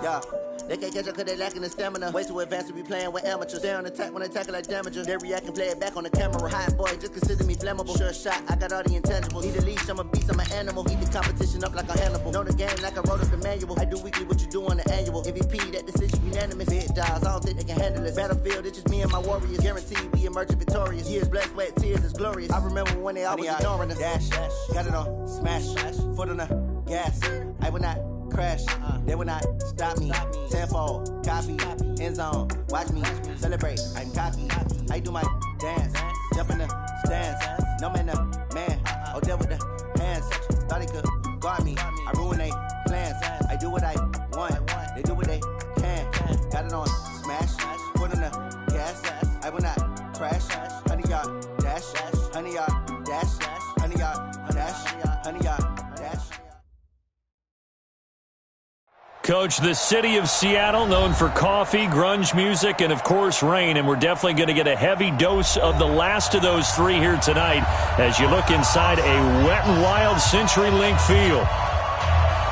Yeah. They can't catch up cause they lacking the stamina. Way too advanced to be playing with amateurs. Stay on attack when attacking like damager. They react and play it back on the camera. Hot boy, just consider me flammable. Sure shot, I got all the intangibles. Need a leash, I'm a beast, I'm an animal. Heat the competition up like a Hannibal. Know the game like I wrote up the manual. I do weekly what you do on the annual. MVP, that decision unanimous. Big dials, I don't think they can handle it. Battlefield, it's just me and my warriors. Guaranteed we emerging victorious. Years, blood, sweat, tears, it's glorious. I remember when they always ignoring us. Dash, got it on, smash, foot on the gas. I will not crash, they will not stop me. Tenfold, copy, end zone, watch me celebrate. I'm cocky, I do my dance, jump in the stands. No man, the man, oh, there with the hands. Thought he could guard me, I ruin they plans. I do what I want, they do what they can. Got it on smash, foot on the gas. I will not crash, 100 yard dash, 100 yard dash, 100 yard dash, 100 yard dash. Coach, the city of Seattle, known for coffee, grunge music, and, of course, rain. And we're definitely going to get a heavy dose of the last of those three here tonight as you look inside a Wet n Wild CenturyLink field.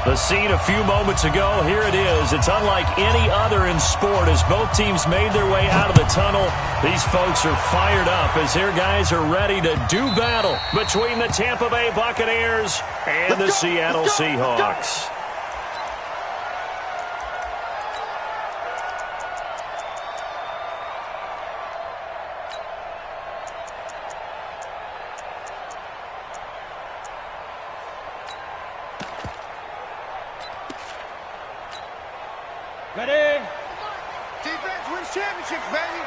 The scene a few moments ago, here it is. It's unlike any other in sport as both teams made their way out of the tunnel. These folks are fired up as their guys are ready to do battle between the Tampa Bay Buccaneers and the Seattle Seahawks. Ready? Defense wins championships, baby.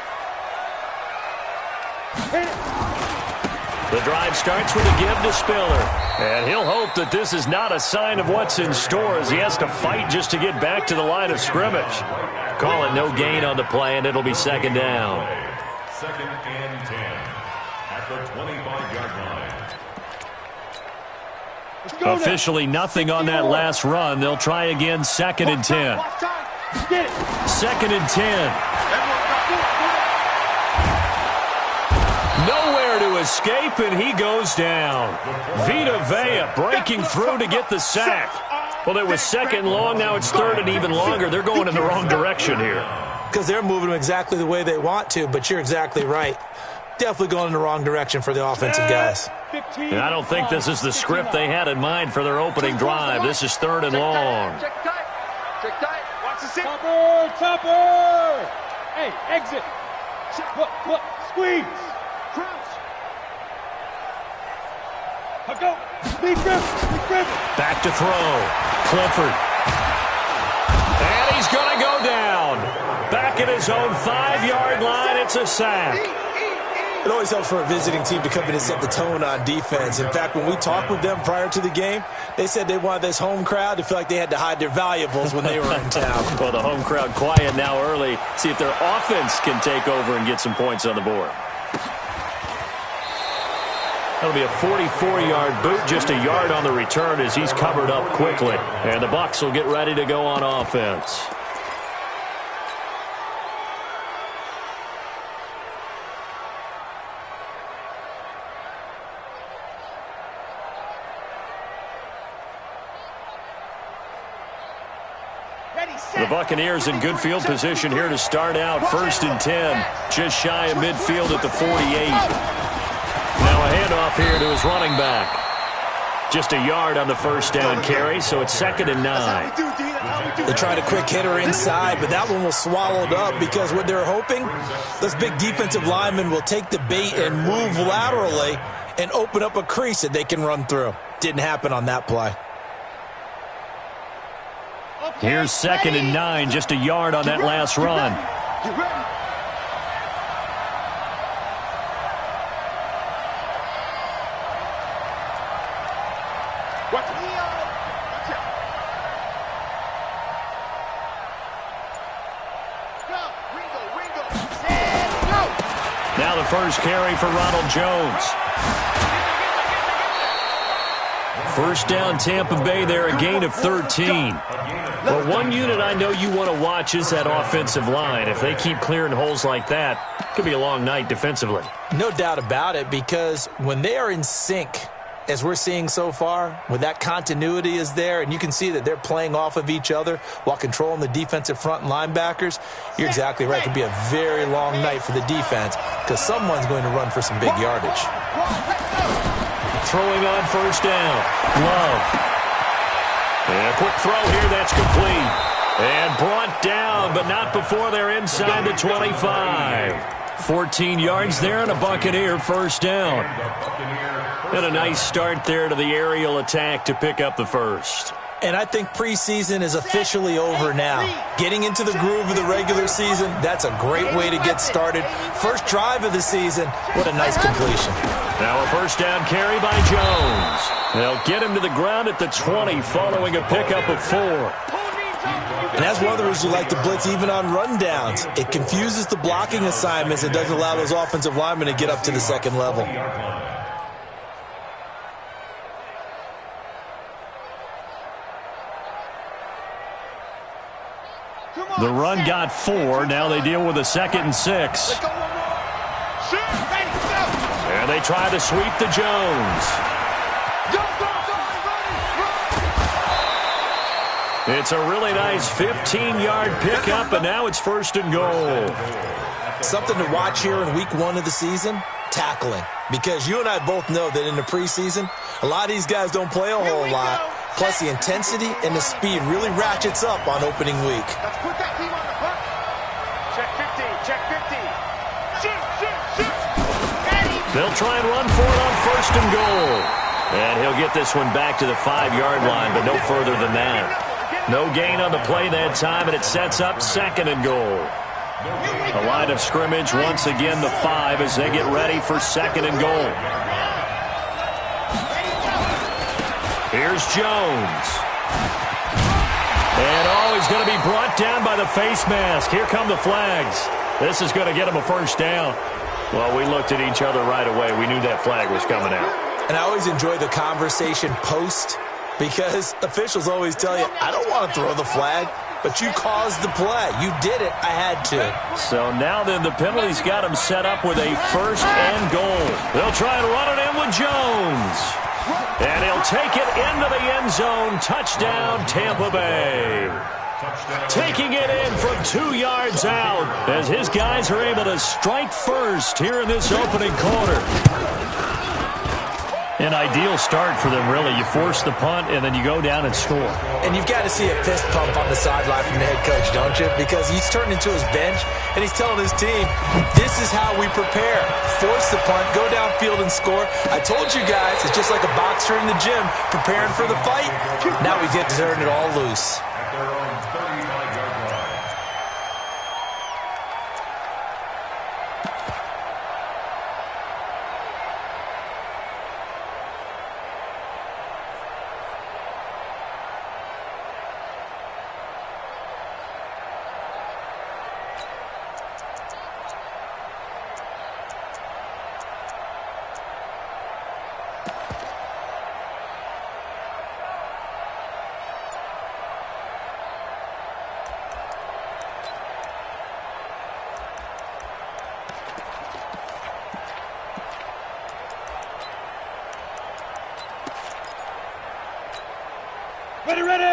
The drive starts with a give to Spiller. And he'll hope that this is not a sign of what's in store as he has to fight just to get back to the line of scrimmage. Call it no gain on the play, and it'll be second down. Second and 10 at the 25-yard line. Officially nothing on that last run. They'll try again, second and 10. Second and 10. Nowhere to escape, and he goes down. Vita Vea breaking through to get the sack. Well, it was second long. Now it's third and even longer. They're going in the wrong direction here. Because they're moving them exactly the way they want to, but you're exactly right. Definitely going in the wrong direction for the offensive guys. And I don't think this is the script they had in mind for their opening drive. This is third and long. Check tight. Check tight. Watch the sit. Topper. Hey, exit. Look. Squeeze. Crouch. Go. Lead grip. Back to throw. Clifford. And he's going to go down. Back at his own 5-yard line. It's a sack. It always helps for a visiting team to come in and set the tone on defense. In fact, when we talked with them prior to the game, they said they wanted this home crowd to feel like they had to hide their valuables when they were in town. Well, the home crowd quiet now early. See if their offense can take over and get some points on the board. That'll be a 44-yard boot, just a yard on the return as he's covered up quickly. And the Bucs will get ready to go on offense. The Buccaneers in good field position here to start out. First and 10, just shy of midfield at the 48. Now a handoff here to his running back. Just a yard on the first down carry, so it's second and 9. They tried a quick hitter inside, but that one was swallowed up because what they're hoping, those big defensive linemen will take the bait and move laterally and open up a crease that they can run through. Didn't happen on that play. Here's second and 9, just a yard on that last run. Now the first carry for Ronald Jones. First down, Tampa Bay there, a gain of 13. Well, one unit I know you want to watch is that offensive line. If they keep clearing holes like that, it could be a long night defensively. No doubt about it, because when they are in sync, as we're seeing so far, when that continuity is there and you can see that they're playing off of each other while controlling the defensive front and linebackers, you're exactly right. It could be a very long night for the defense because someone's going to run for some big yardage. Throwing on first down. Love. And a quick throw here. That's complete. And brought down, but not before they're inside the 25. 14 yards there and a Buccaneer first down. And a nice start there to the aerial attack to pick up the first. And I think preseason is officially over now. Getting into the groove of the regular season, that's a great way to get started. First drive of the season, what a nice completion. Now a first down carry by Jones. They'll get him to the ground at the 20 following a pickup of 4. And that's one of the reasons you like to blitz even on rundowns. It confuses the blocking assignments and doesn't allow those offensive linemen to get up to the second level. The run got 4. Now they deal with a 2nd and 6. And they try to sweep to Jones. It's a really nice 15-yard pickup, and now it's 1st and goal. Something to watch here in week 1 of the season, tackling. Because you and I both know that in the preseason, a lot of these guys don't play a whole lot. Plus, the intensity and the speed really ratchets up on opening week. Let's put that team on the front. Check 50, check 50. Shoot. They'll try and run for it on 1st and goal. And he'll get this one back to the 5-yard line, but no further than that. No gain on the play that time, and it sets up 2nd and goal. The line of scrimmage, once again, the 5 as they get ready for 2nd and goal. Here's Jones. And, he's going to be brought down by the face mask. Here come the flags. This is going to get him a first down. Well, we looked at each other right away. We knew that flag was coming out. And I always enjoy the conversation post because officials always tell you, I don't want to throw the flag, but you caused the play. You did it. I had to. So now then the penalty's got him set up with a 1st and goal. They'll try and run it in with Jones. And he'll take it into the end zone. Touchdown, Tampa Bay. Taking it in from 2 yards out as his guys are able to strike first here in this opening quarter. An ideal start for them, really. You force the punt, and then you go down and score. And you've got to see a fist pump on the sideline from the head coach, don't you? Because he's turned into his bench, and he's telling his team, this is how we prepare. Force the punt, go downfield and score. I told you guys, it's just like a boxer in the gym preparing for the fight. Now we get to turn it all loose.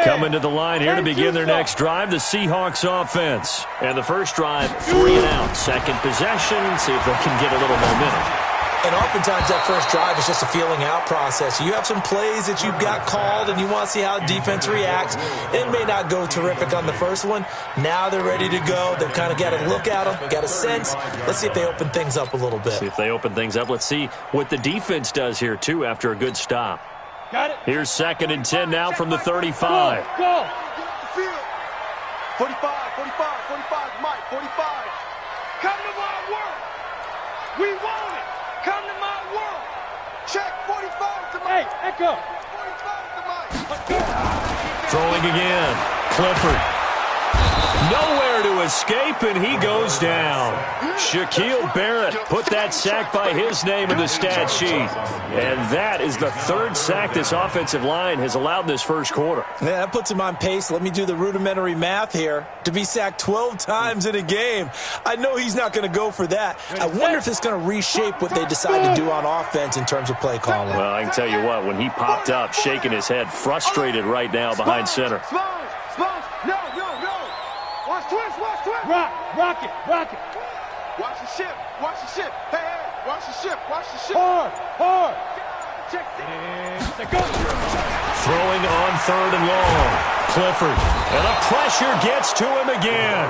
Coming to the line here to begin their next drive, the Seahawks offense. And the first drive, 3 and out. Second possession, see if they can get a little momentum. And oftentimes that first drive is just a feeling out process. You have some plays that you've got called and you want to see how defense reacts. It may not go terrific on the first one. Now they're ready to go. They've kind of got a look at them, got a sense. Let's see if they open things up a little bit. See if they open things up. Let's see what the defense does here, too, after a good stop. Got it. Here's 2nd and 10 now from the 35. Go. 45, 45, 45, Mike, 45. Come to my world. We want it. Come to my world. Check 45 to Mike. Hey, Echo. 45 to Mike. Throwing again. Clifford. Nowhere there to escape, and he goes down. Shaquille Barrett put that sack by his name in the stat sheet. And that is the third sack this offensive line has allowed this first quarter. Yeah, that puts him on pace. Let me do the rudimentary math here. To be sacked 12 times in a game, I know he's not going to go for that. I wonder if it's going to reshape what they decide to do on offense in terms of play calling. Well, I can tell you what, when he popped up, shaking his head, frustrated right now behind center. No. Watch twist. Rock it. Watch the ship. Hey, watch the ship. Hard. Check it. And go. Throwing on 3rd and long. Clifford. And the pressure gets to him again.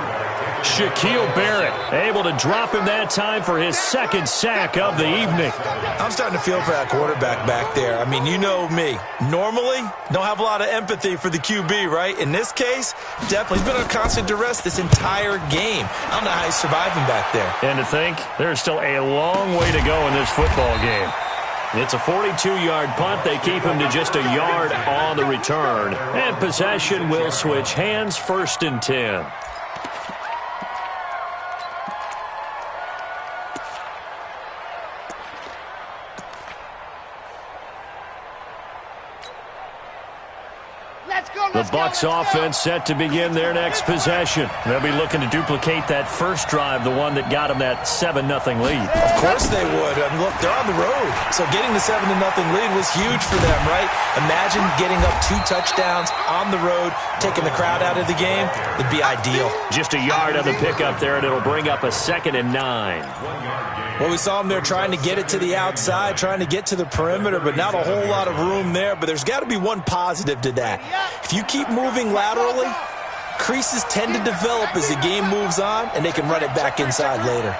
Shaquille Barrett able to drop him that time for his second sack of the evening. I'm starting to feel for that quarterback back there. I mean, you know me. Normally, don't have a lot of empathy for the QB, right? In this case, definitely. He's been on constant duress this entire game. I don't know how he's surviving back there. And to think, there's still a long way to go in this football game. It's a 42-yard punt. They keep him to just a yard on the return. And possession will switch hands, 1st and 10. The Bucs offense set to begin their next possession. They'll be looking to duplicate that first drive, the one that got them that 7-0 lead. Of course they would. I mean, look, they're on the road. So getting the 7-0 lead was huge for them, right? Imagine getting up 2 touchdowns on the road, taking the crowd out of the game. It'd be ideal. Just a yard on the pickup there, and it'll bring up a 2nd and 9. Well, we saw them there trying to get it to the outside, trying to get to the perimeter, but not a whole lot of room there. But there's got to be one positive to that. If you keep moving laterally, creases tend to develop as the game moves on, and they can run it back inside later.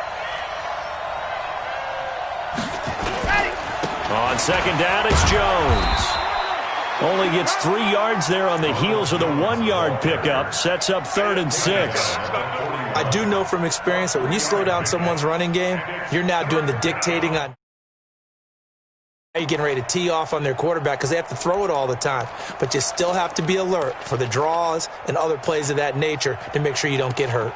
On 2nd down, it's Jones. Only gets 3 yards there on the heels of the 1-yard pickup. Sets up 3rd and 6. I do know from experience that when you slow down someone's running game, you're now doing the dictating on. You're getting ready to tee off on their quarterback because they have to throw it all the time. But you still have to be alert for the draws and other plays of that nature to make sure you don't get hurt.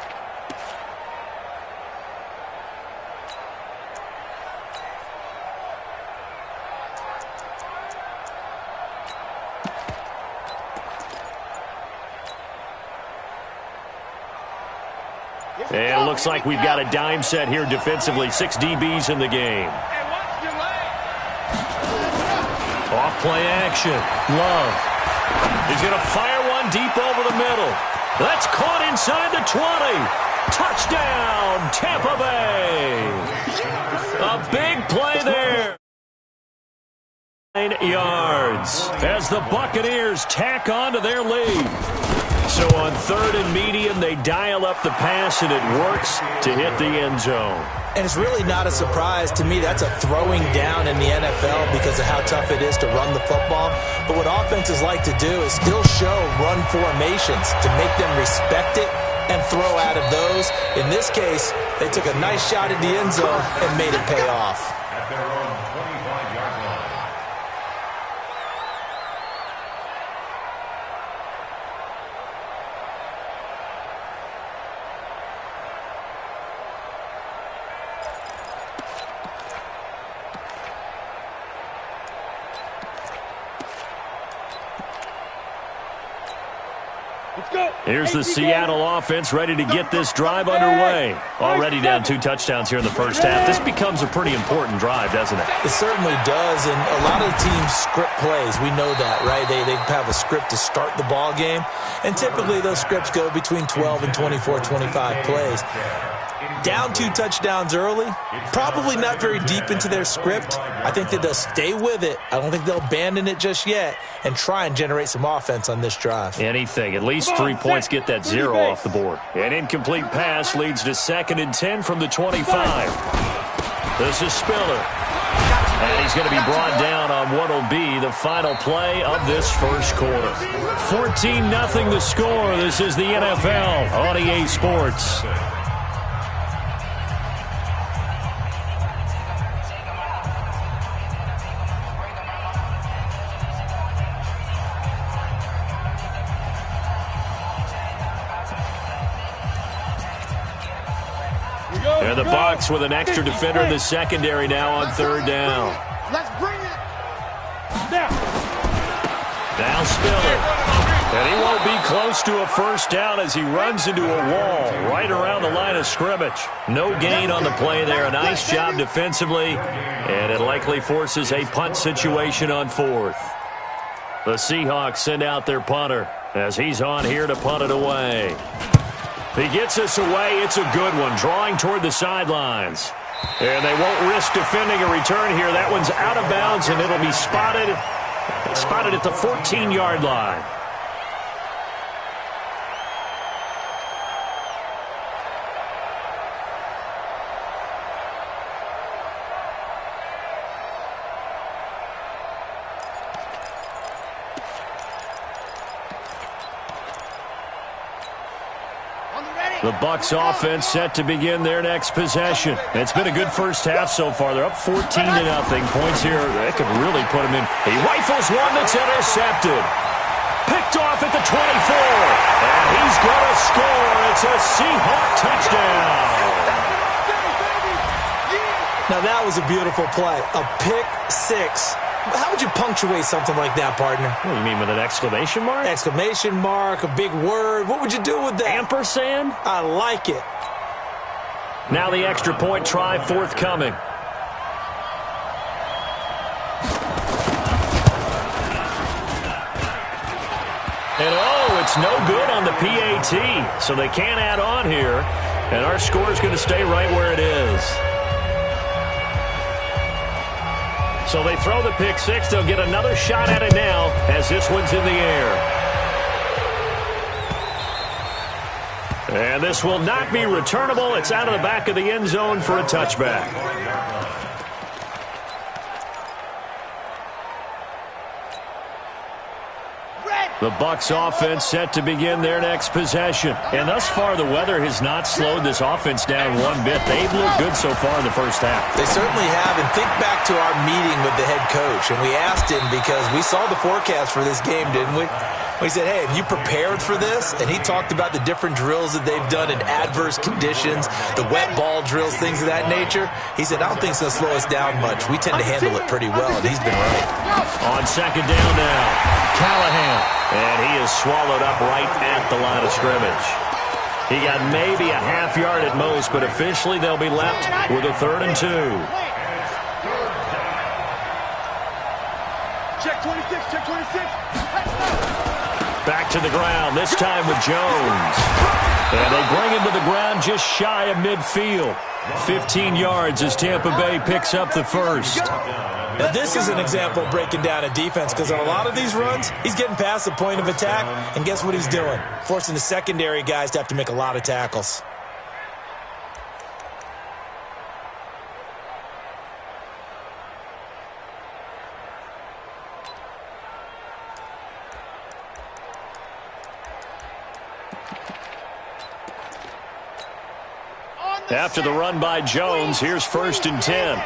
And it looks like we've got a dime set here defensively. 6 DBs in the game. Off play action. Love. He's going to fire one deep over the middle. That's caught inside the 20. Touchdown, Tampa Bay. A big play there. 9 yards as the Buccaneers tack on to their lead. So on 3rd and medium, they dial up the pass, and it works to hit the end zone. And it's really not a surprise to me. That's a throwing down in the NFL because of how tough it is to run the football. But what offenses like to do is still show run formations to make them respect it and throw out of those. In this case, they took a nice shot at the end zone and made it pay off. At their own 25-yard line. Here's the Seattle offense ready to get this drive underway. Already down 2 touchdowns here in the first half. This becomes a pretty important drive, doesn't it? It certainly does, and a lot of the teams script plays. We know that, right? They have a script to start the ball game, and typically those scripts go between 12 and 24, 25 plays. Down 2 touchdowns early, probably not very deep into their script. I think that they'll stay with it. I don't think they'll abandon it just yet and try and generate some offense on this drive. Anything. At least 3 points get that 0 off the board. An incomplete pass leads to 2nd and 10 from the 25. This is Spiller. And he's going to be brought down on what will be the final play of this first quarter. 14-0 the score. This is the NFL on EA Sports. And the Bucs with an extra defender in the secondary now on third down. Let's bring it. Now Spiller. And he won't be close to a first down as he runs into a wall right around the line of scrimmage. No gain on the play there. A nice job defensively. And it likely forces a punt situation on fourth. The Seahawks send out their punter as he's on here to punt it away. He gets us away. It's a good one, drawing toward the sidelines. And they won't risk defending a return here. That one's out of bounds, and it'll be spotted at the 14-yard line. The Bucs offense set to begin their next possession. It's been a good first half so far. They're up 14-0. Points here, that could really put them in. He rifles one that's intercepted. Picked off at the 24. And he's going to score. It's a Seahawk touchdown. Now that was a beautiful play. A pick six. How would you punctuate something like that, partner? What do you mean, with an exclamation mark? Exclamation mark, a big word. What would you do with that? Ampersand? I like it. Now the extra point try forthcoming. And it's no good on the PAT, so they can't add on here. And our score is going to stay right where it is. So they throw the pick six. They'll get another shot at it now as this one's in the air. And this will not be returnable. It's out of the back of the end zone for a touchback. The Bucs offense set to begin their next possession. And thus far, the weather has not slowed this offense down one bit. They've looked good so far in the first half. They certainly have. And think back to our meeting with the head coach. And we asked him because we saw the forecast for this game, didn't we? We said, hey, have you prepared for this? And he talked about the different drills that they've done in adverse conditions, the wet ball drills, things of that nature. He said, I don't think it's going to slow us down much. We tend to handle it pretty well, and he's been right. On second down now, Callahan. And he is swallowed up right at the line of scrimmage. He got maybe a half yard at most, but officially they'll be left with a 3rd and 2. Check 26, check 26. Back to the ground, this time with Jones. And they bring him to the ground just shy of midfield. 15 yards as Tampa Bay picks up the first. Now, this is an example of breaking down a defense because on a lot of these runs, he's getting past the point of attack, and guess what he's doing? Forcing the secondary guys to have to make a lot of tackles. After the run by Jones, here's 1st and 10.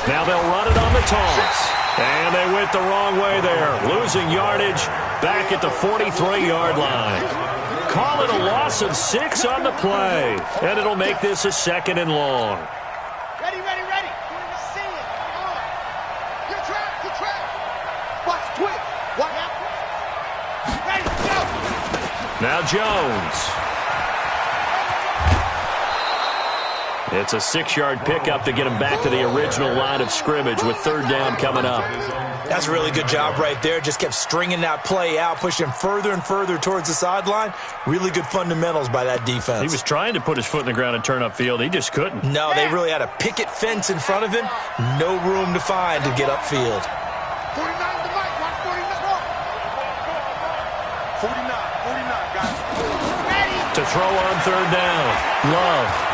Now they'll run it on the toss. And they went the wrong way there. Losing yardage back at the 43-yard line. Call it a loss of 6 on the play. And it'll make this a 2nd and long. Ready, ready, ready. See it. Good track, good track. Watch quick. Watch out. Ready, go. Now Jones. It's a 6-yard pickup to get him back to the original line of scrimmage with 3rd down coming up. That's a really good job right there. Just kept stringing that play out, pushing him further and further towards the sideline. Really good fundamentals by that defense. He was trying to put his foot in the ground and turn upfield. He just couldn't. No, they really had a picket fence in front of him. No room to find to get upfield. 49 to Mike. Watch 49. 49, guys. Ready. To throw on 3rd down. Love.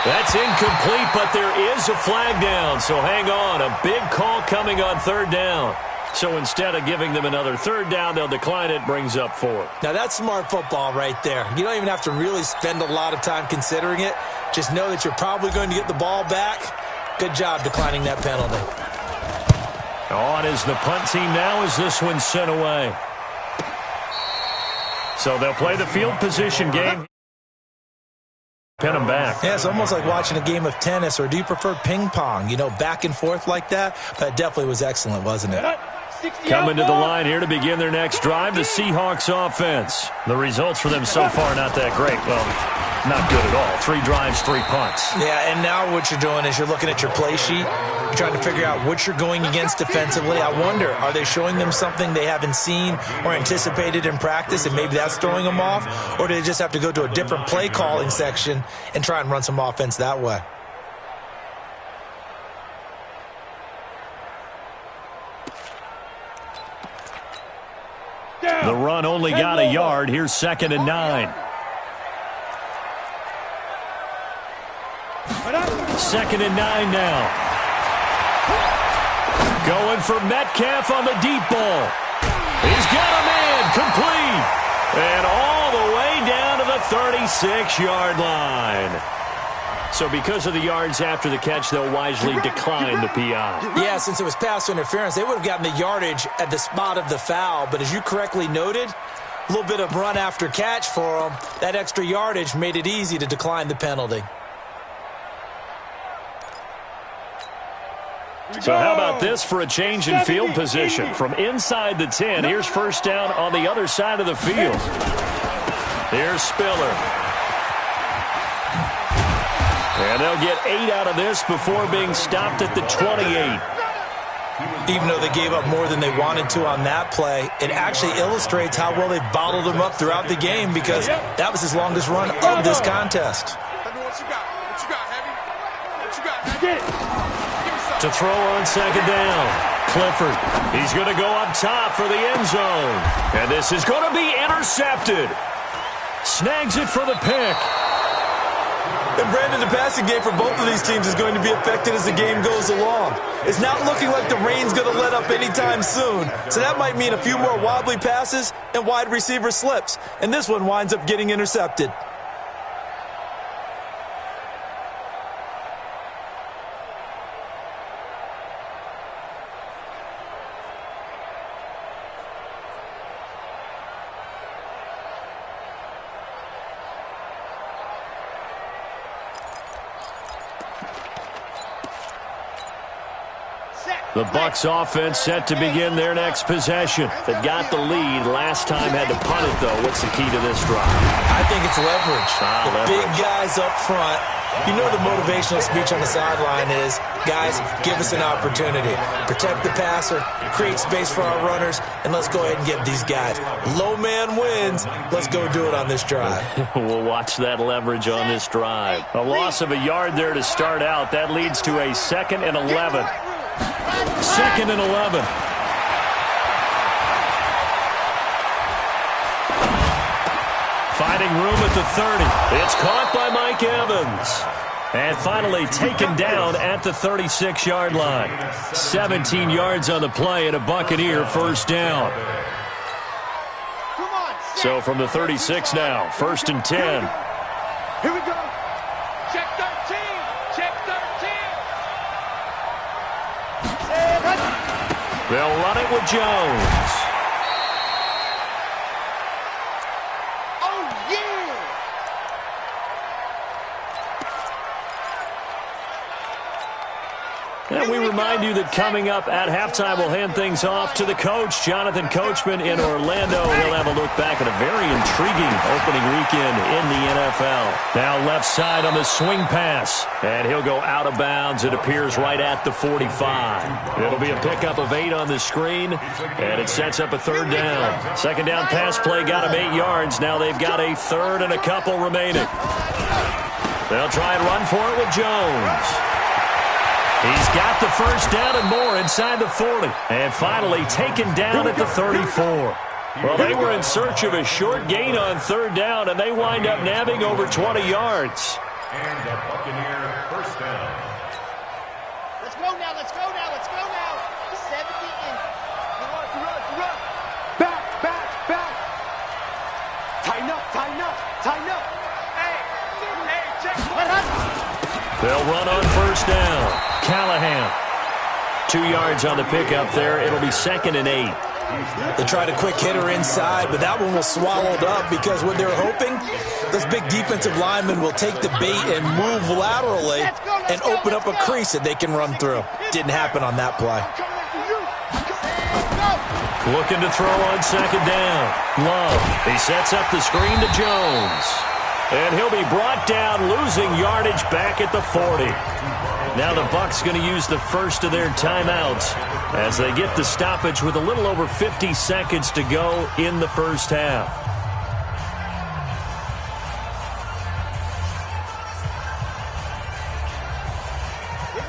That's incomplete, but there is a flag down, so hang on. A big call coming on 3rd down. So instead of giving them another 3rd down, they'll decline it, brings up 4. Now that's smart football right there. You don't even have to really spend a lot of time considering it. Just know that you're probably going to get the ball back. Good job declining that penalty. On is the punt team now as this one's sent away. So they'll play the field position game. Pin them back. Yeah, it's almost like watching a game of tennis, or do you prefer ping pong? You know, back and forth like that? That definitely was excellent, wasn't it? Coming to the line here to begin their next drive, the Seahawks offense. The results for them so far not that great. Well, not good at all. 3 drives, 3 punts. Yeah, and now what you're doing is you're looking at your play sheet. You're trying to figure out what you're going against defensively. I wonder, are they showing them something they haven't seen or anticipated in practice, and maybe that's throwing them off? Or do they just have to go to a different play calling section and try and run some offense that way? The run only got a yard. Here's 2nd and 9. 2nd and 9 now. Going for Metcalf on the deep ball. He's got a man complete. And all the way down to the 36-yard line. So because of the yards after the catch, they'll wisely decline the PI. Yeah, since it was pass interference, they would have gotten the yardage at the spot of the foul. But as you correctly noted, a little bit of run after catch for them. That extra yardage made it easy to decline the penalty. So how about this for a change in field position? From inside the 10, here's 1st down on the other side of the field. Here's Spiller. And they'll get 8 out of this before being stopped at the 28. Even though they gave up more than they wanted to on that play, it actually illustrates how well they've bottled them up throughout the game, because that was his longest run of this contest. To throw on 2nd down. Clifford. He's going to go up top for the end zone. And this is going to be intercepted. Snags it for the pick. And Brandon, the passing game for both of these teams is going to be affected as the game goes along. It's not looking like the rain's going to let up anytime soon. So that might mean a few more wobbly passes and wide receiver slips. And this one winds up getting intercepted. The Bucs offense set to begin their next possession. They've got the lead. Last time had to punt it, though. What's the key to this drive? I think it's leverage. Big guys up front. You know the motivational speech on the sideline is, guys, give us an opportunity. Protect the passer, create space for our runners, and let's go ahead and get these guys. Low man wins. Let's go do it on this drive. We'll watch that leverage on this drive. A loss of a yard there to start out. That leads to a 2nd and 11. 2nd and 11. Finding room at the 30. It's caught by Mike Evans. And finally taken down at the 36-yard line. 17 yards on the play and a Buccaneer 1st down. So from the 36 now, 1st and 10. Here we go. Check 13. Check 13. They'll run it with Jones. Oh, yeah! And we remind you that coming up at halftime, we'll hand things off to the coach, Jonathan Coachman in Orlando. He'll have a look back at a very intriguing opening weekend in the NFL. Now left side on the swing pass, and he'll go out of bounds. It appears right at the 45. It'll be a pickup of 8 on the screen, and it sets up a 3rd down. 2nd down pass play got him 8 yards. Now they've got a 3rd and a couple remaining. They'll try and run for it with Jones. He's got the 1st down and more inside the 40. And finally taken down at the 34. Well, they were in search of a short gain on 3rd down, and they wind up nabbing over 20 yards. And the Buccaneer 1st down. Let's go now, let's go now, let's go now. 70 and... Run. Back. Tighten up. Hey, check. They'll run on 1st down. Callahan. 2 yards on the pickup there. It'll be 2nd and 8. They tried a quick hitter inside, but that one was swallowed up because what they're hoping, this big defensive lineman will take the bait and move laterally and open up a crease that they can run through. Didn't happen on that play. Looking to throw on second down. Love. He sets up the screen to Jones. And he'll be brought down, losing yardage back at the 40. Now the Bucs going to use the first of their timeouts as they get the stoppage with a little over 50 seconds to go in the first half.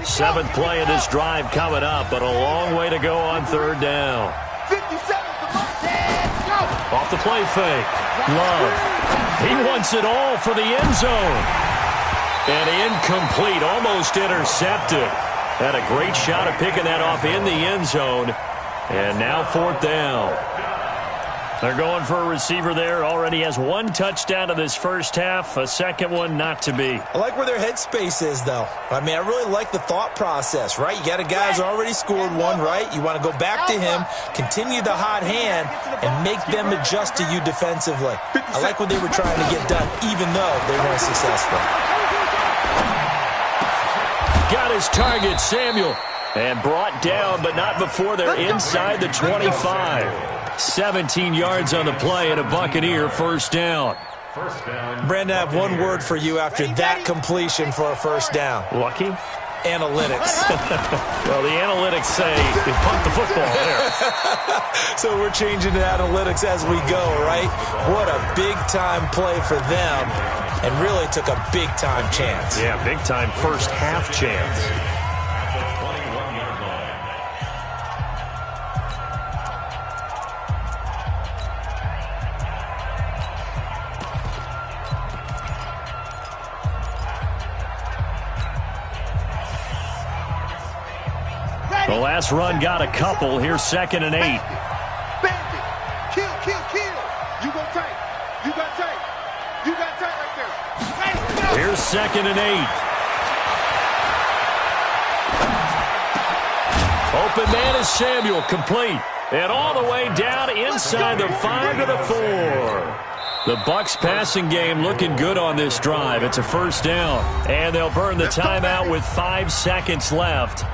Seventh play of this drive coming up, but a long way to go on third down. 50 seconds. Off the play fake. Love. He wants it all for the end zone. And incomplete, almost intercepted. Had a great shot at picking that off in the end zone. And now fourth down. They're going for a receiver there. Already has one touchdown in this first half. A second one not to be. I like where their headspace is, though. I mean, I really like the thought process, right? You got a guy who's already scored one, right? You want to go back to him, continue the hot hand, and make them adjust to you defensively. I like what they were trying to get done, even though they weren't successful. Got his target, Samuel. And brought down, but not before they're inside the 25. 17 yards on the play and a Buccaneer first down. Brandon, I have one word for you after that completion for a first down. Lucky? Analytics. Well, the analytics say they pumped the football there. So we're changing to analytics as we go, right? What a big-time play for them, and really took a big-time chance. Yeah, big-time first half chance. The last run got a couple. Here's 2nd and 8. Bandit. Kill. You go tight. You got tight. You got tight right there. Here's 2nd and 8. Open man is Samuel, complete. And all the way down inside the 5 to the 4. The Bucs passing game looking good on this drive. It's a first down. And they'll burn the timeout with 5 seconds left.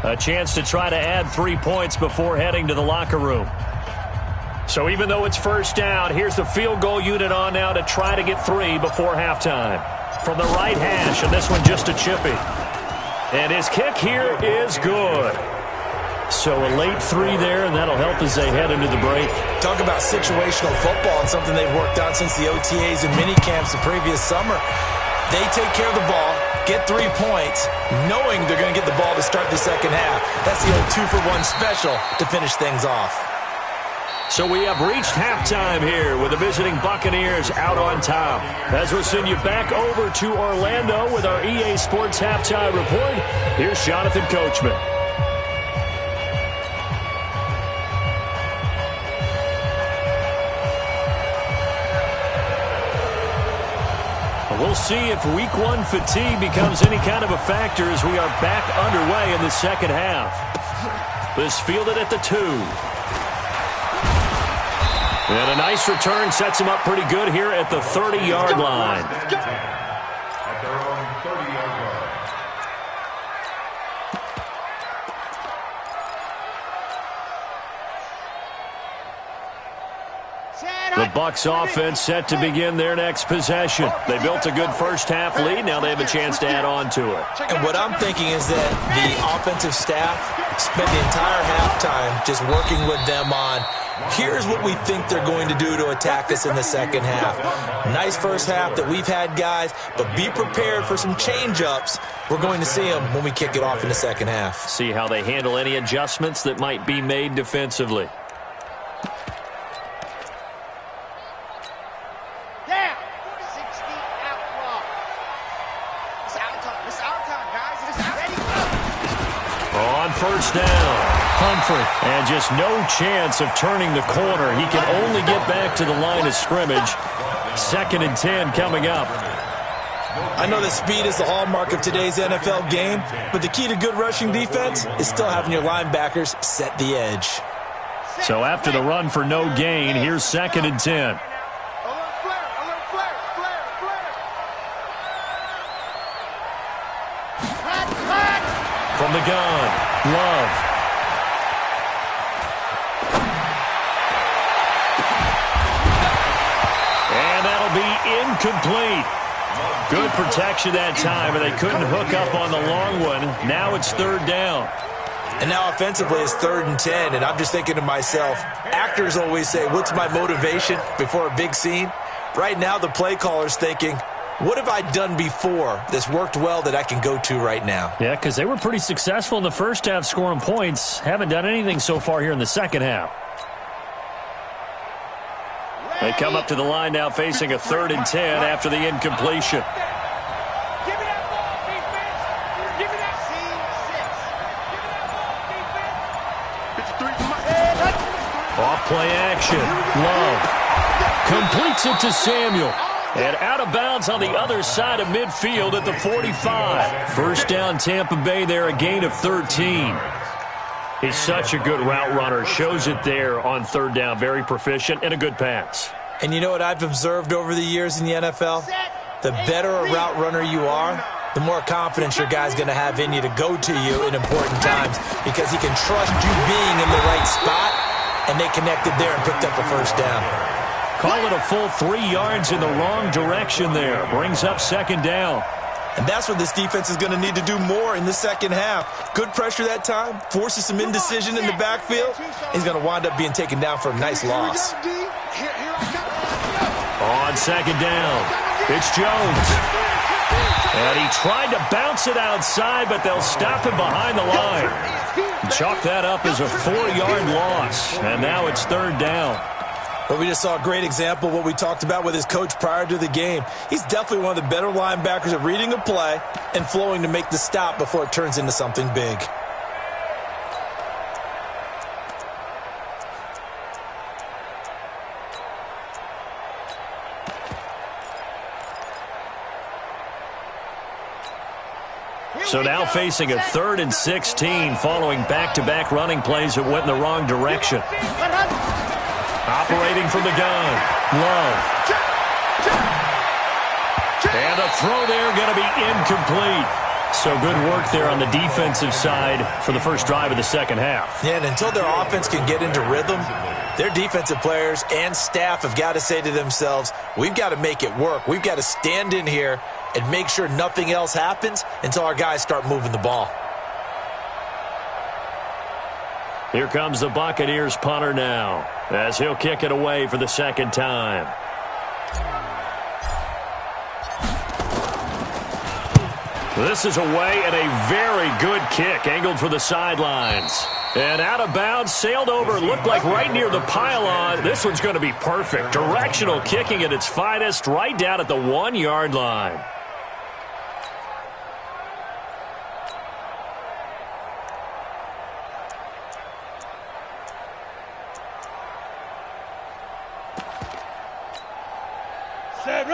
A chance to try to add 3 points before heading to the locker room. So even though it's first down, here's the field goal unit on now to try to get 3 before halftime. From the right hash, and this one just a chippy. And his kick here is good. So a late 3 there, and that'll help as they head into the break. Talk about situational football and something they've worked on since the OTAs and mini camps the previous summer. They take care of the ball, get 3 points, knowing they're going to get the ball to start the second half. That's the old 2-for-1 special to finish things off. So we have reached halftime here with the visiting Buccaneers out on top. As we'll send you back over to Orlando with our EA Sports Halftime Report, here's Jonathan Coachman. We'll see if Week 1 fatigue becomes any kind of a factor as we are back underway in the second half. This fielded at the 2. And a nice return sets him up pretty good here at the 30-yard line. At their own 30-yard line. The Bucs offense set to begin their next possession. They built a good first half lead. Now they have a chance to add on to it. And what I'm thinking is that the offensive staff spent the entire halftime just working with them on, here's what we think they're going to do to attack us in the second half. Nice first half that we've had, guys, but be prepared for some change-ups. We're going to see them when we kick it off in the second half. See how they handle any adjustments that might be made defensively. First down, Humphrey, and just no chance of turning the corner. He can only get back to the line of scrimmage. 2nd and 10 coming up. I know that speed is the hallmark of today's NFL game, but the key to good rushing defense is still having your linebackers set the edge. So after the run for no gain, here's 2nd and 10. From the gun, Love. And that'll be incomplete. Good protection that time, and they couldn't hook up on the long one. Now it's 3rd down. And now offensively it's 3rd and 10, and I'm just thinking to myself, actors always say, what's my motivation before a big scene? Right now the play caller's thinking, what have I done before that's worked well that I can go to right now? Yeah, because they were pretty successful in the first half scoring points. Haven't done anything so far here in the second half. They come up to the line now facing a 3rd and 10 after the incompletion. Off play action. Love completes it to Samuel. And out of bounds on the other side of midfield at the 45. First down Tampa Bay there, a gain of 13. He's such a good route runner. Shows it there on 3rd down. Very proficient and a good pass. And you know what I've observed over the years in the NFL? The better a route runner you are, the more confidence your guy's going to have in you to go to you in important times because he can trust you being in the right spot, and they connected there and picked up a first down. Call it a full 3 yards in the wrong direction there. Brings up 2nd down. And that's what this defense is going to need to do more in the second half. Good pressure that time, forces some indecision in the backfield. He's going to wind up being taken down for a nice loss. On 2nd down, it's Jones. And he tried to bounce it outside, but they'll stop him behind the line. Chalk that up as a 4-yard loss. And now it's 3rd down. But we just saw a great example of what we talked about with his coach prior to the game. He's definitely one of the better linebackers at reading a play and flowing to make the stop before it turns into something big. So now facing a 3rd and 16 following back-to-back running plays that went in the wrong direction. Operating from the gun, Love. And a throw there going to be incomplete. So good work there on the defensive side for the first drive of the second half. Yeah, and until their offense can get into rhythm, their defensive players and staff have got to say to themselves, we've got to make it work. We've got to stand in here and make sure nothing else happens until our guys start moving the ball. Here comes the Buccaneers punter now, as he'll kick it away for the 2nd time. This is away and a very good kick, angled for the sidelines. And out of bounds, sailed over, looked like right near the pylon. This one's going to be perfect. Directional kicking at its finest, right down at the 1-yard line.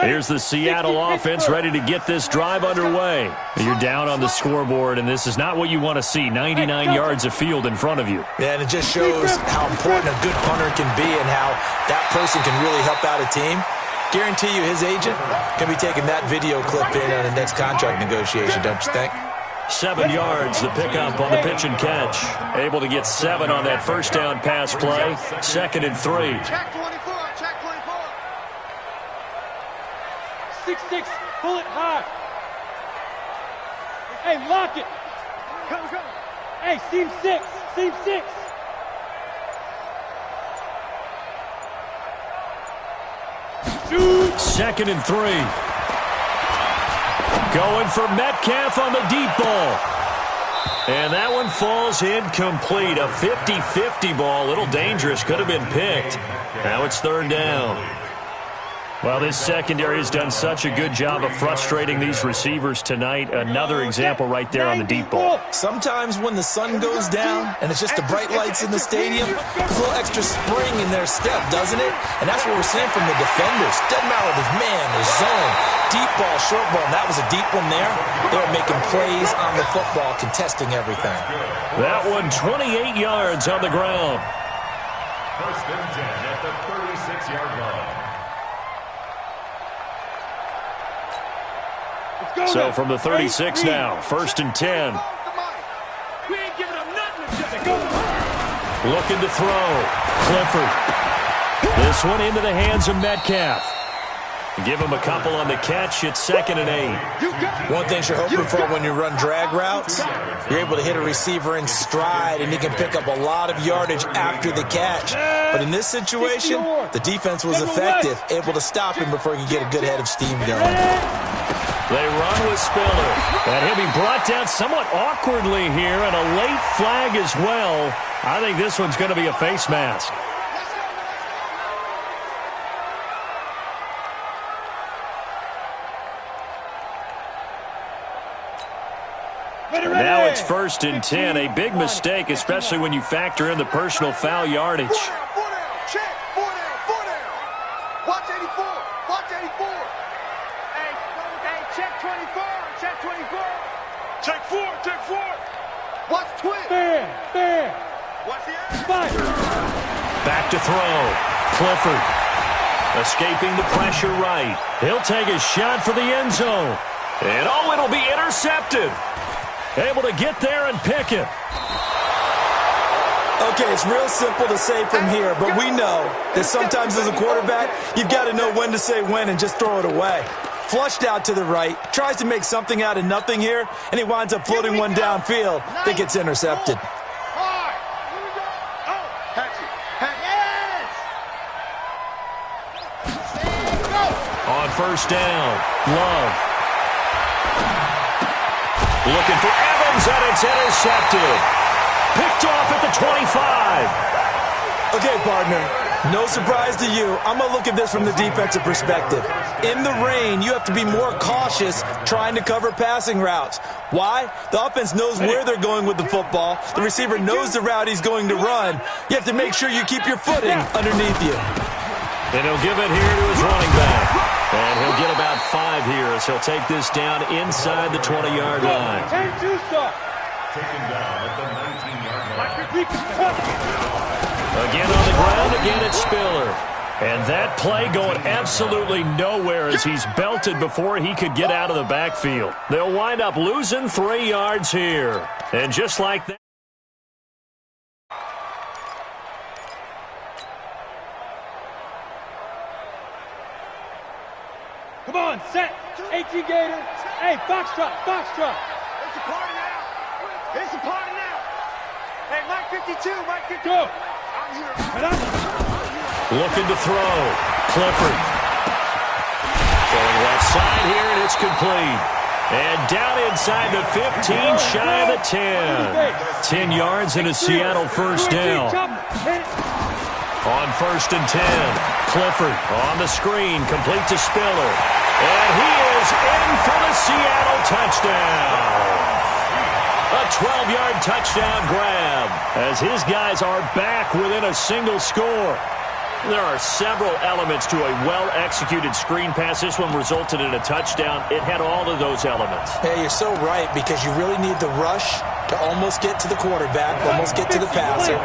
Here's the Seattle offense ready to get this drive underway. You're down on the scoreboard, and this is not what you want to see. 99 yards of field in front of you. Yeah, and it just shows how important a good punter can be and how that person can really help out a team. Guarantee you his agent can be taking that video clip in on the next contract negotiation, don't you think? 7 yards, the pickup on the pitch and catch. Able to get 7 on that first down pass play. 2nd and 3. Check 24, check 24. 6-6, pull it high. Hey, lock it. Go. Hey, seam 6, seam 6. Shoot. 2nd and 3. Going for Metcalf on the deep ball. And that one falls incomplete. A 50-50 ball. A little dangerous. Could have been picked. Now it's 3rd down. Well, this secondary has done such a good job of frustrating these receivers tonight. Another example right there on the deep ball. Sometimes when the sun goes down and it's just the bright lights in the stadium, there's a little extra spring in their step, doesn't it? And that's what we're seeing from the defenders. Doesn't matter if it's man or zone, deep ball, short ball, and that was a deep one there. They're making plays on the football, contesting everything. That one 28 yards on the ground. First and 10 at the 36-yard line. So from the 36 now, first and 10. We ain't giving them nothing to Looking to throw. Clifford. This one into the hands of Metcalf. Give him a couple on the catch. It's 2nd and 8. One thing you're hoping for when you run drag routes, you're able to hit a receiver in stride, and he can pick up a lot of yardage after the catch. But in this situation, the defense was effective, able to stop him before he could get a good head of steam going. They run with Spiller. And he'll be brought down somewhat awkwardly here, and a late flag as well. I think this one's going to be a face mask. Now it's 1st and 10. A big mistake, especially when you factor in the personal foul yardage. 4 down, check, 4 down. Watch 84, watch 84. Hey, check 24, check 24. Check 4. Watch twin. There. Watch the end. Back to throw. Clifford. Escaping the pressure right. He'll take a shot for the end zone. And it'll be intercepted. Able to get there and pick it. Okay, it's real simple to say from here, but we know that sometimes as a quarterback, you've got to know when to say when and just throw it away. Flushed out to the right, tries to make something out of nothing here, and he winds up floating one downfield that gets intercepted. On first down, Love. Looking for Evans, and it's intercepted. Picked off at the 25. Okay, partner, no surprise to you. I'm going to look at this from the defensive perspective. In the rain, you have to be more cautious trying to cover passing routes. Why? The offense knows where they're going with the football. The receiver knows the route he's going to run. You have to make sure you keep your footing underneath you. And he'll give it here to his running back. And he'll get about 5 here as he'll take this down inside the 20-yard line. Taken down at the 19-yard line. Again on the ground, again it's Spiller. And that play going absolutely nowhere as he's belted before he could get out of the backfield. They'll wind up losing 3 yards here. And just like that. Come on, set. 18 Gator. Hey, foxtrot. It's a party now. Hey, Mike 52, Mike 52. Go. I'm here. Looking to throw. Clifford. Throwing left side here, and it's complete. And down inside the 15, shy of the 10. 10 yards and a Seattle first down. On first and 10, Clifford on the screen, complete to Spiller. And he is in for the Seattle touchdown. A 12-yard touchdown grab as his guys are back within a single score. There are several elements to a well-executed screen pass. This one resulted in a touchdown. It had all of those elements. Hey, you're so right, because you really need the rush to almost get to the quarterback, almost get to the passer.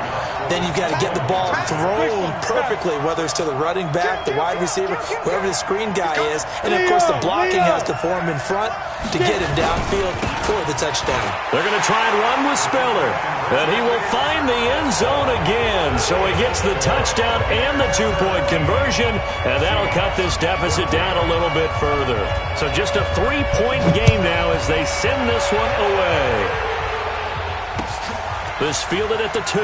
Then you've got to get the ball thrown perfectly, whether it's to the running back, the wide receiver, whoever the screen guy is. And, of course, the blocking has to form in front to get him downfield for the touchdown. They're going to try and run with Spiller. And he will find the end zone again. So he gets the touchdown and the 2-point conversion. And that'll cut this deficit down a little bit further. So just a 3-point game now as they send this one away. This fielded at the 2.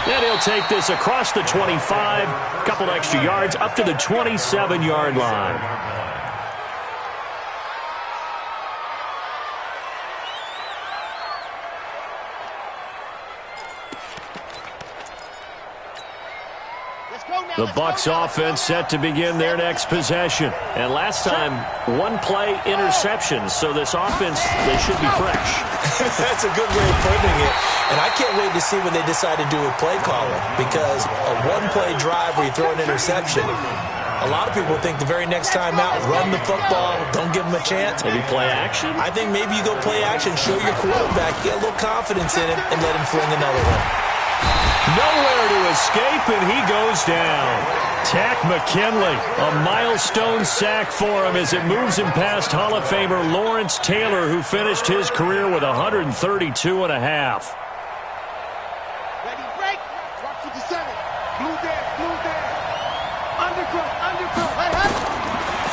And he'll take this across the 25. Couple extra yards up to the 27-yard line. The Bucs offense set to begin their next possession. And last time, 1-play interceptions. So this offense, they should be fresh. That's a good way of putting it. And I can't wait to see what they decide to do with play calling. Because a 1-play drive where you throw an interception, a lot of people think the very next time out, run the football, don't give them a chance. Maybe play action? I think maybe you go play action, show your quarterback, get a little confidence in him, and let him fling another one. escape, and he goes down. Tack McKinley, a milestone sack for him as it moves him past Hall of Famer Lawrence Taylor, who finished his career with 132 and a half. Ready, break. Watch with the center. Blue there. Undercut.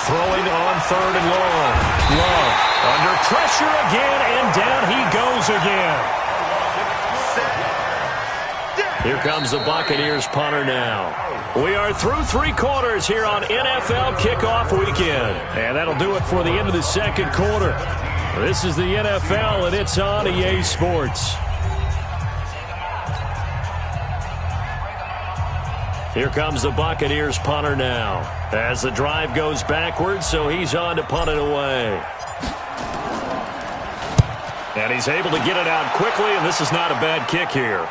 Throwing on third and long. Love under pressure again, and down he goes again. Here comes the Buccaneers punter now. We are through 3 quarters here on NFL Kickoff Weekend. And that'll do it for the end of the second quarter. This is the NFL, and it's on EA Sports. Here comes the Buccaneers punter now. As the drive goes backwards, so he's on to punt it away. And he's able to get it out quickly, and this is not a bad kick here.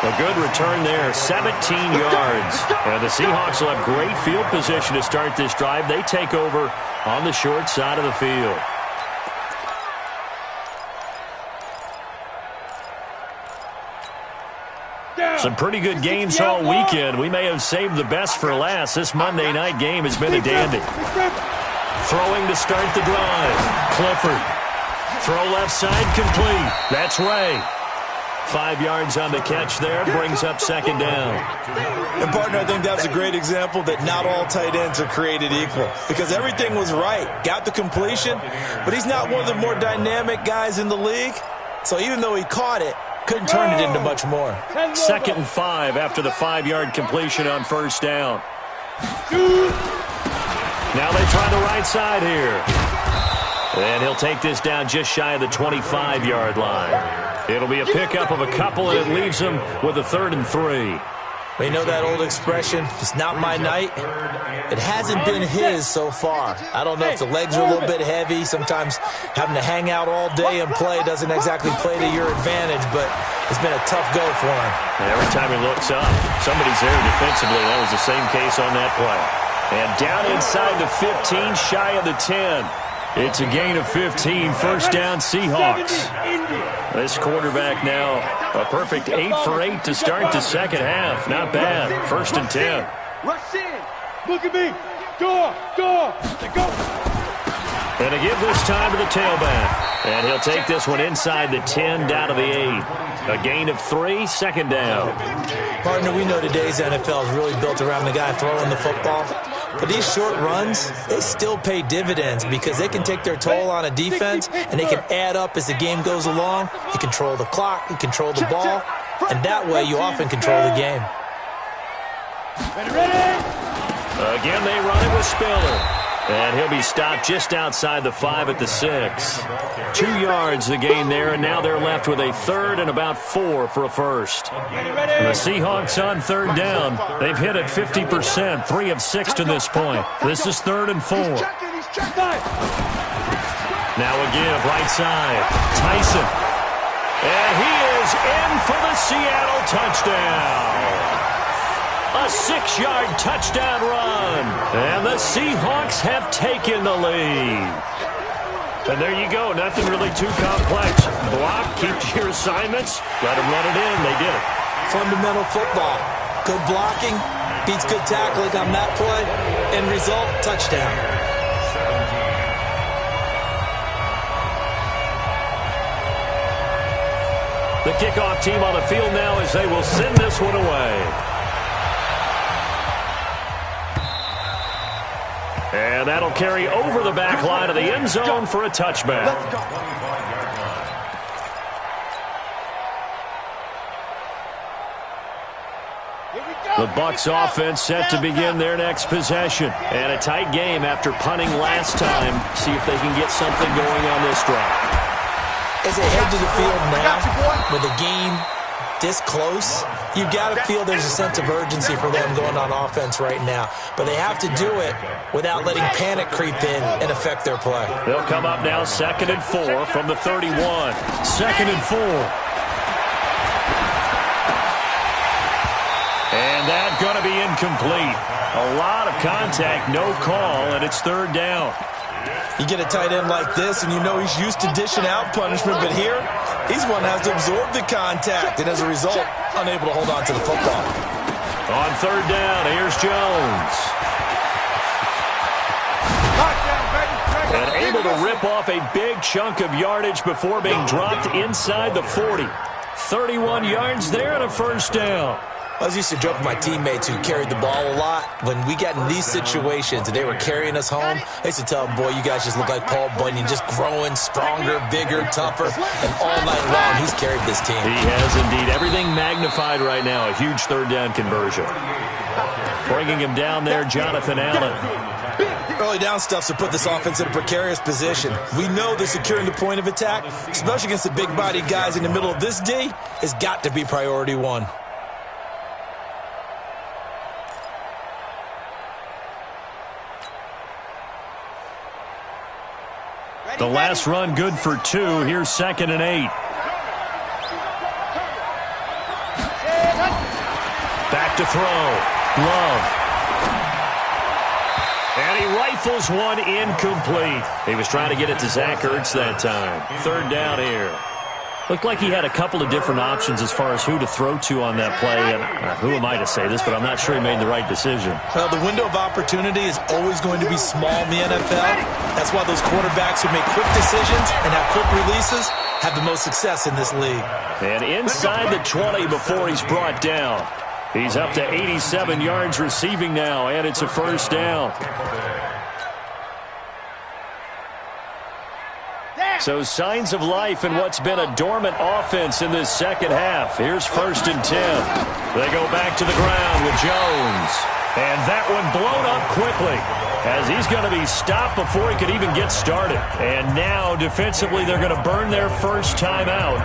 A good return there, 17 yards. And the Seahawks will have great field position to start this drive. They take over on the short side of the field. Some pretty good games all weekend. We may have saved the best for last. This Monday night game has been a dandy. Throwing to start the drive. Clifford. Throw left side complete. That's Ray. 5 yards on the catch there, brings up second down. And, partner, I think that's a great example that not all tight ends are created equal, because everything was right. Got the completion, but he's not one of the more dynamic guys in the league. So even though he caught it, couldn't turn it into much more. 2nd and 5 after the 5-yard completion on first down. Now they try the right side here. And he'll take this down just shy of the 25-yard line. It'll be a pickup of a couple, and it leaves him with a 3rd and 3. We know that old expression, it's not my night. It hasn't been his so far. I don't know if the legs are a little bit heavy. Sometimes having to hang out all day and play doesn't exactly play to your advantage, but it's been a tough go for him. And every time he looks up, somebody's there defensively. That was the same case on that play. And down inside the 15, shy of the 10. It's a gain of 15, first down Seahawks. This quarterback now, a perfect 8 for 8 to start the second half. Not bad, 1st and 10. Rush in. Look at me. Go. Go. And to give this time to the tailback. And he'll take this one inside the 10, down to the 8. A gain of 3, second down. Partner, we know today's NFL is really built around the guy throwing the football. But these short runs, they still pay dividends because they can take their toll on a defense and they can add up as the game goes along. You control the clock, you control the ball, and that way you often control the game. Ready. Again, they run it with Spiller. And he'll be stopped just outside the 5 at the 6. 2 yards the gain there, and now they're left with a 3rd and about 4 for a first. The Seahawks on 3rd down. They've hit it 50%, 3 of 6 to this point. This is 3rd and 4. Now a give, right side. Tyson. And he is in for the Seattle touchdown. A 6-yard touchdown run. And the Seahawks have taken the lead. And there you go. Nothing really too complex. Block, keep to your assignments. Let them run it in. They did it. Fundamental football. Good blocking beats good tackling on that play. End result, touchdown. The kickoff team on the field now as they will send this one away. And that'll carry over the back line of the end zone for a touchback. The Bucs offense set to begin their next possession. And a tight game after punting last time. See if they can get something going on this drive. As they head to the field now, with the game this close, you got to feel there's a sense of urgency for them going on offense right now. But they have to do it without letting panic creep in and affect their play. They'll come up now 2nd and 4 from the 31. 2nd and 4. And that's going to be incomplete. A lot of contact, no call, and it's 3rd down. You get a tight end like this, and you know he's used to dishing out punishment, but here, he's one that has to absorb the contact, and as a result, unable to hold on to the football. On third down, here's Jones. And able to rip off a big chunk of yardage before being dropped inside the 40. 31 yards there and a first down. I was used to joke with my teammates who carried the ball a lot. When we got in these situations and they were carrying us home, I used to tell them, boy, you guys just look like Paul Bunyan, just growing stronger, bigger, tougher, and all night long he's carried this team. He has indeed. Everything magnified right now. A huge third down conversion. Bringing him down there, Jonathan Allen. Early down stuff to put this offense in a precarious position. We know that securing the point of attack, especially against the big-bodied guys in the middle of this D, has got to be priority one. The last run good for 2. Here's 2nd and 8. Back to throw. Love. And he rifles one incomplete. He was trying to get it to Zach Ertz that time. Third down here. Looked like he had a couple of different options as far as who to throw to on that play. And who am I to say this, but I'm not sure he made the right decision. Well, the window of opportunity is always going to be small in the NFL. That's why those quarterbacks who make quick decisions and have quick releases have the most success in this league. And inside the 20 before he's brought down. He's up to 87 yards receiving now, and it's a first down. So signs of life in what's been a dormant offense in this second half. Here's 1st and 10. They go back to the ground with Jones. And that one blown up quickly as he's going to be stopped before he could even get started. And now defensively they're going to burn their first timeout.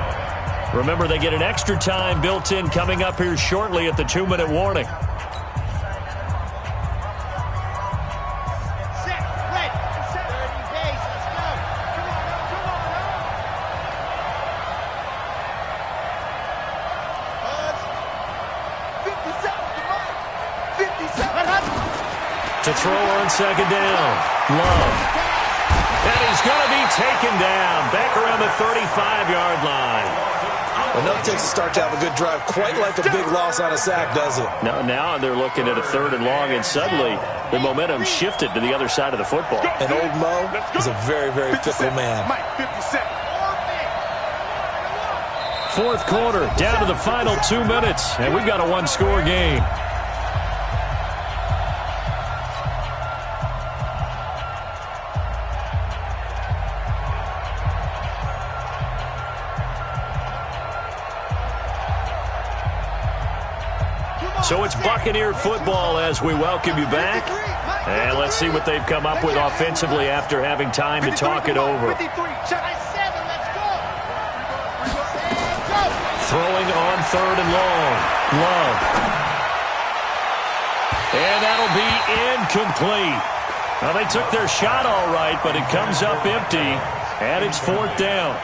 Remember, they get an extra time built in coming up here shortly at the 2-minute warning. To throw on 2nd down. Love. And he's going to be taken down back around the 35-yard line. Enough takes to start to have a good drive, quite like a big loss on a sack, does it? Now they're looking at a 3rd and long, and suddenly the momentum shifted to the other side of the football. And old Mo is a very, very fickle man. 4th quarter, down to the final 2 minutes, and we've got a 1-score game. So it's Buccaneer football as we welcome you back. And let's see what they've come up with offensively after having time to talk it over. Throwing on 3rd and long. Love. And that'll be incomplete. Well, they took their shot all right, but it comes up empty. And it's 4th down.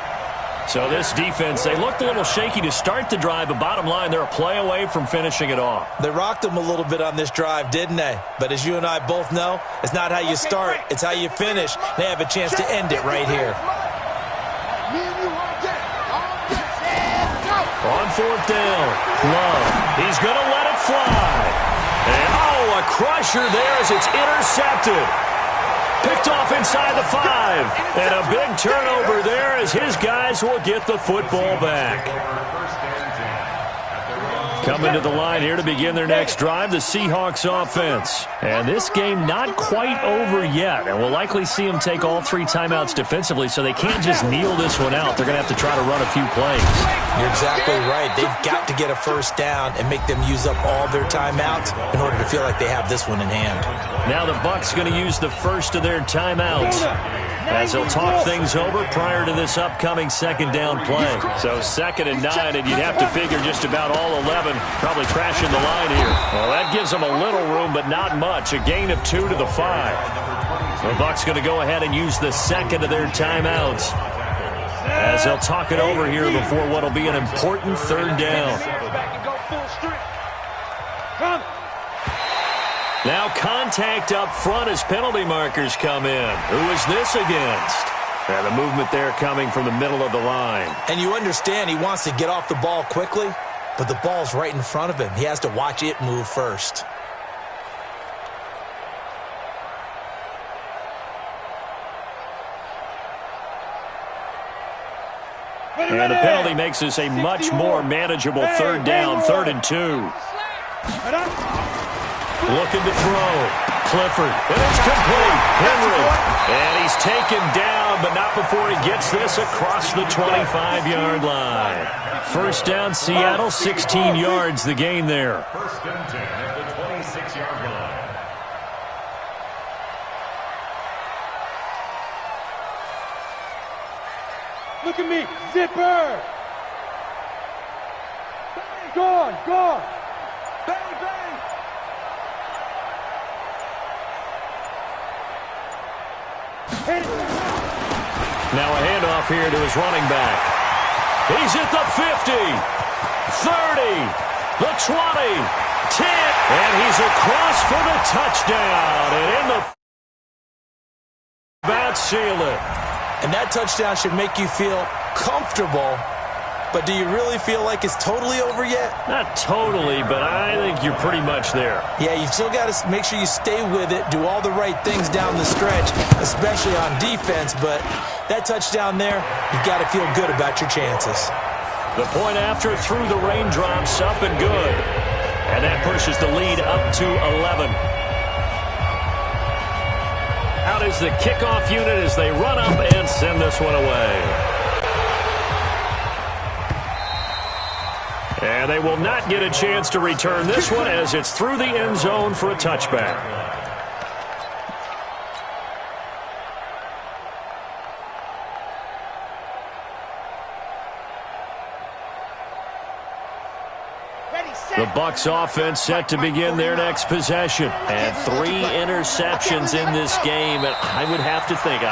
So this defense, they looked a little shaky to start the drive, but bottom line, they're a play away from finishing it off. They rocked them a little bit on this drive, didn't they? But as you and I both know, it's not how you start, it's how you finish. They have a chance to end it right here. On 4th down, Love. He's going to let it fly. And, a crusher there as it's intercepted. Picked off inside the 5. And a big turnover there as his guys will get the football back. Coming to the line here to begin their next drive, the Seahawks offense. And this game not quite over yet. And we'll likely see them take all 3 timeouts defensively, so they can't just kneel this one out. They're going to have to try to run a few plays. You're exactly right. They've got to get a first down and make them use up all their timeouts in order to feel like they have this one in hand. Now the Bucs going to use the first of their timeouts as they'll talk things over prior to this upcoming 2nd down play. So 2nd and 9, and you'd have to figure just about all 11 probably crashing the line here. Well, that gives them a little room, but not much. A gain of 2 to the 5. The Bucs going to go ahead and use the 2nd of their timeouts as they'll talk it over here before what will be an important 3rd down. Now contact up front as penalty markers come in. Who is this against? And the movement there coming from the middle of the line. And you understand he wants to get off the ball quickly, but the ball's right in front of him. He has to watch it move first. And the penalty makes this a much more manageable third down, 3rd and 2. Looking to throw. Clifford. And it's complete. Henry. And he's taken down, but not before he gets this across the 25-yard line. First down, Seattle, 16 yards the gain there. 1st and 10 at the 26-yard line. Look at me, zipper! Gone, gone! Bang, bang! Now a handoff here to his running back. He's at the 50, 30, the 20, 10, and he's across for the touchdown. And in the bat, seal it. And that touchdown should make you feel comfortable. But do you really feel like it's totally over yet? Not totally, but I think you're pretty much there. Yeah, you've still got to make sure you stay with it, do all the right things down the stretch, especially on defense. But that touchdown there, you've got to feel good about your chances. The point after through the raindrops, up and good. And that pushes the lead up to 11. Out is the kickoff unit as they run up and send this one away. And they will not get a chance to return this one as it's through the end zone for a touchback. The Bucs offense set to begin their next possession. And 3 interceptions in this game. And I would have to think,